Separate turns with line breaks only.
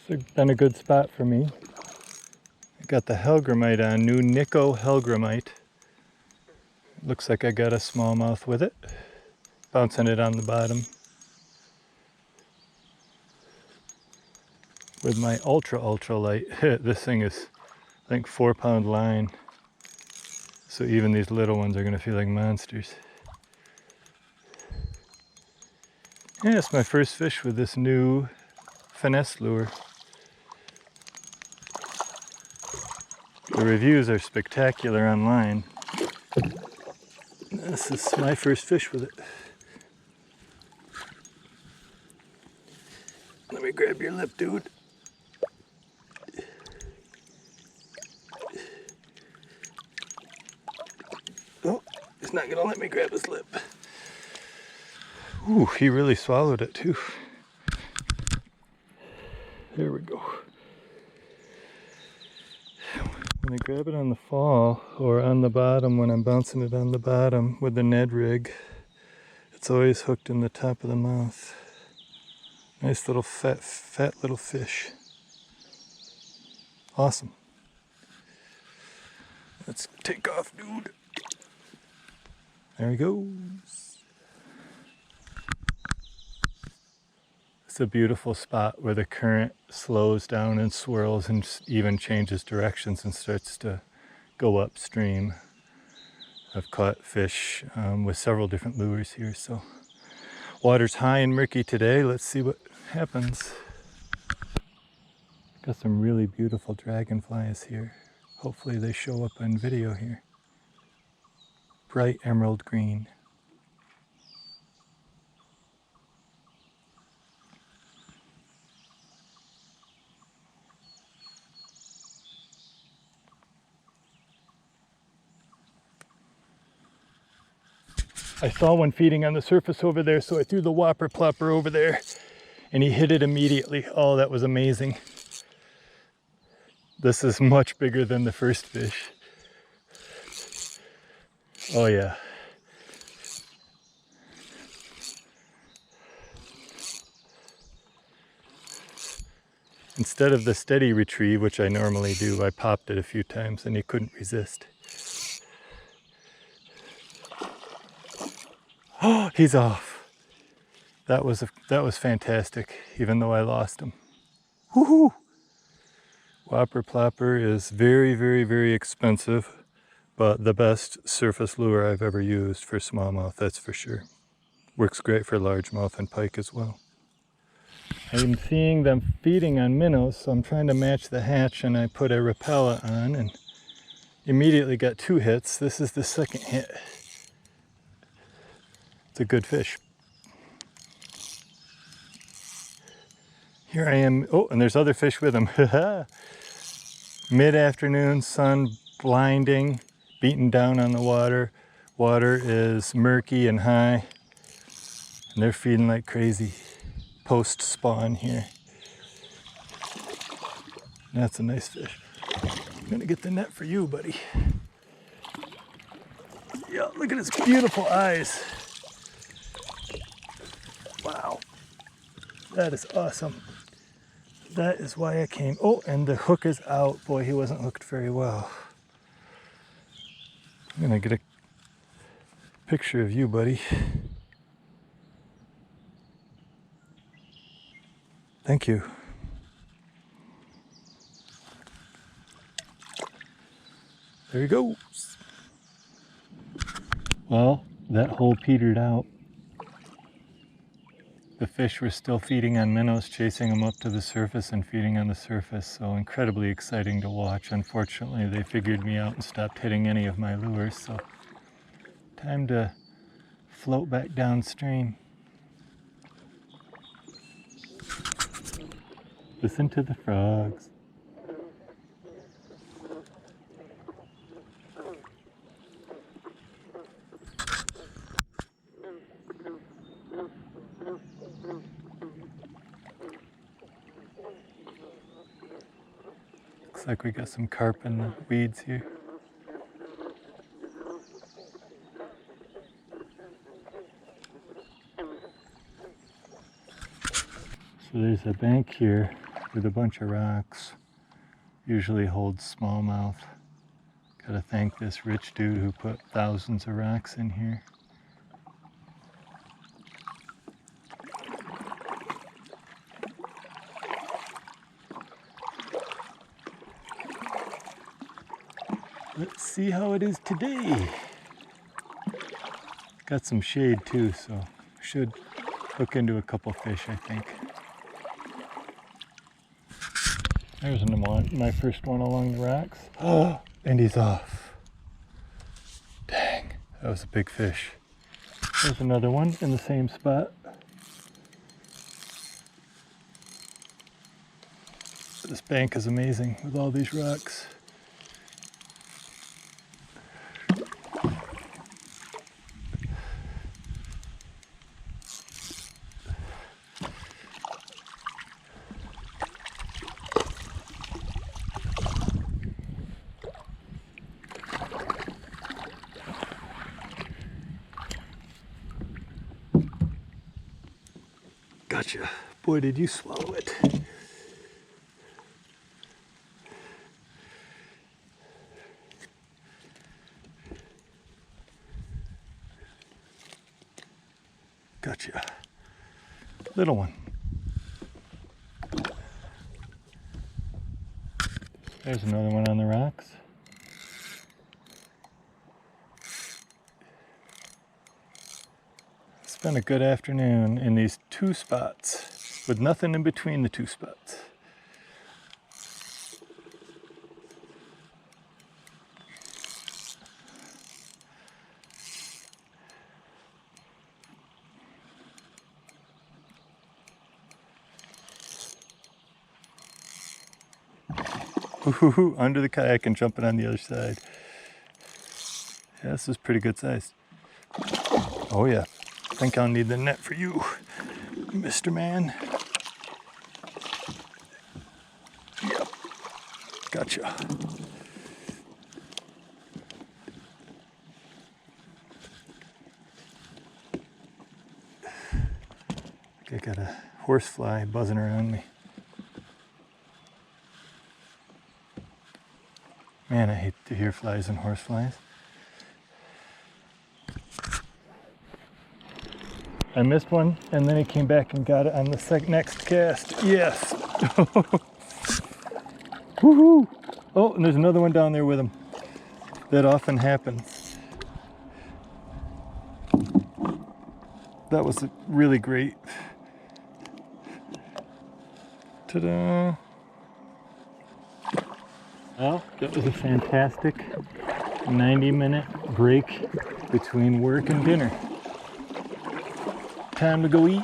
It's been a good spot for me. I got the hellgrammite on, new Nico hellgrammite. Looks like I got a smallmouth with it. Bouncing it on the bottom with my ultra light. This thing is, I think, 4-pound line. So even these little ones are gonna feel like monsters. Yeah, it's my first fish with this new finesse lure. The reviews are spectacular online. This is my first fish with it. Let me grab your lip, dude. Oh, he's not gonna let me grab his lip. Ooh, he really swallowed it too. There we go. When I grab it on the fall or on the bottom, when I'm bouncing it on the bottom with the Ned rig, it's always hooked in the top of the mouth. Nice little fat little fish. Awesome. Let's take off, dude. There he goes. It's a beautiful spot where the current slows down and swirls and even changes directions and starts to go upstream. I've caught fish with several different lures here, so water's high and murky today. Let's see what happens. Got some really beautiful dragonflies here. Hopefully they show up on video here. Bright emerald green. I saw one feeding on the surface over there, so I threw the whopper plopper over there and he hit it immediately. Oh, that was amazing. This is much bigger than the first fish. Oh yeah. Instead of the steady retrieve, which I normally do, I popped it a few times and he couldn't resist. Oh, he's off. That was fantastic, even though I lost him. Woohoo! Whopper plopper is very expensive, but the best surface lure I've ever used for smallmouth, that's for sure. Works great for largemouth and pike as well. I'm seeing them feeding on minnows, so I'm trying to match the hatch, and I put a Rapella on and immediately got 2 hits. This is the second hit. It's a good fish. Here I am. Oh, and there's other fish with him. Mid-afternoon, sun blinding, beating down on the water. Water is murky and high, and they're feeding like crazy. Post-spawn here. That's a nice fish. I'm gonna get the net for you, buddy. Yeah, look at his beautiful eyes. Wow, that is awesome. That is why I came. Oh, and the hook is out. Boy, he wasn't hooked very well. I'm gonna get a picture of you, buddy. Thank you. There he goes. Well, that hole petered out. The fish were still feeding on minnows, chasing them up to the surface and feeding on the surface, so incredibly exciting to watch. Unfortunately, they figured me out and stopped hitting any of my lures, so time to float back downstream. Listen to the frogs. Looks like we got some carp in the weeds here. So there's a bank here with a bunch of rocks. Usually holds smallmouth. Gotta thank this rich dude who put thousands of rocks in here. Let's see how it is today. Got some shade too, so should hook into a couple fish, I think. There's my first one along the rocks. Oh, and he's off. Dang, that was a big fish. There's another one in the same spot. This bank is amazing with all these rocks. Gotcha. Boy, did you swallow it. Gotcha. Little one. There's another one on the rocks. It's been a good afternoon in these two spots with nothing in between the two spots. Ooh, under the kayak and jumping on the other side. Yeah, this is pretty good size. Oh yeah, I think I'll need the net for you, Mr. Man. Yep, gotcha. I got a horsefly buzzing around me. Man, I hate to hear flies and horseflies. I missed one, and then he came back and got it on the next cast. Yes! Woohoo! Oh, and there's another one down there with him. That often happens. That was really great. Ta-da! Well, that was a fantastic 90-minute break between work and dinner. Time to go eat.